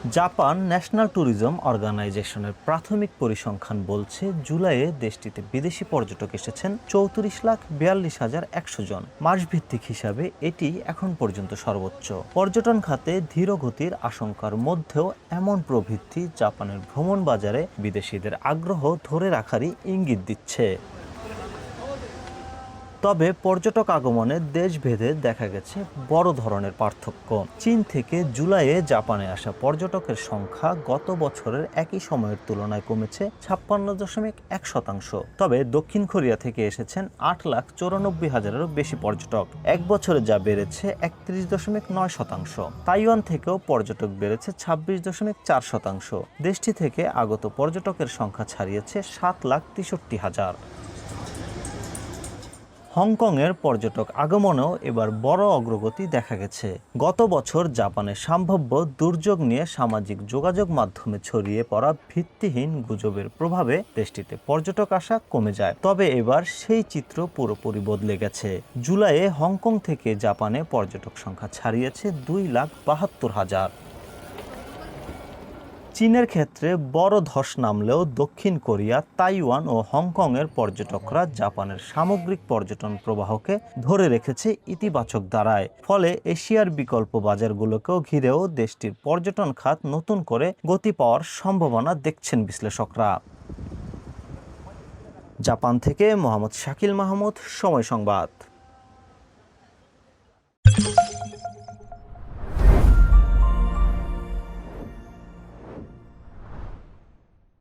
Japan national tourism অর্গানাইজেশনের প্রাথমিক পরিসংখ্যান বলছে, জুলাইয়ে দেশটিতে বিদেশি পর্যটক এসেছেন 34,42,100 জন। মাসভিত্তিক হিসাবে এটি এখন পর্যন্ত সর্বোচ্চ। পর্যটন খাতে ধীর গতির আশঙ্কার মধ্যেও এমন প্রবৃদ্ধি জাপানের ভ্রমণ বাজারে বিদেশিদের আগ্রহ ধরে রাখারই ইঙ্গিত দিচ্ছে। তবে পর্যটক আগমনে দেশভেদে দেখা গেছে বড় ধরনের পার্থক্য। চীন থেকে জুলাইয়ে জাপানে আসা পর্যটকের সংখ্যা গত বছরের একই সময়ের তুলনায় কমেছে 56.1%। তবে দক্ষিণ কোরিয়া থেকে এসেছেন 8,94,000-এরও বেশি পর্যটক। এক বছরে যা বেড়েছে 31.9%। তাইওয়ান থেকেও পর্যটক বেড়েছে 26.4%। দেশটি থেকে আগত পর্যটকের সংখ্যা ছাড়িয়েছে 7,63,000। হংকংয়ের পর্যটক আগমনেও এবার বড় অগ্রগতি দেখা গেছে। গত বছর জাপানের সম্ভাব্য দুর্যোগ নিয়ে সামাজিক যোগাযোগ মাধ্যমে ছড়িয়ে পড়া ভিত্তিহীন গুজবের প্রভাবে দেশটিতে পর্যটক আসা কমে যায়। তবে এবার সেই চিত্র পুরোপুরি বদলে গেছে। জুলাইয়ে হংকং থেকে জাপানে পর্যটক সংখ্যা ছাড়িয়েছে 2,72,000। চীনের ক্ষেত্রে বড় ধস নামলেও দক্ষিণ কোরিয়া, তাইওয়ান ও হংকংয়ের পর্যটকরা জাপানের সামগ্রিক পর্যটন প্রবাহকে ধরে রেখেছে ইতিবাচক ধারায়। ফলে এশিয়ার বিকল্প বাজারগুলোকেও ঘিরেও দেশটির পর্যটন খাত নতুন করে গতি পাওয়ার সম্ভাবনা দেখছেন বিশ্লেষকরা। জাপান থেকে মোহাম্মদ শাকিল মাহমুদ, সময় সংবাদ।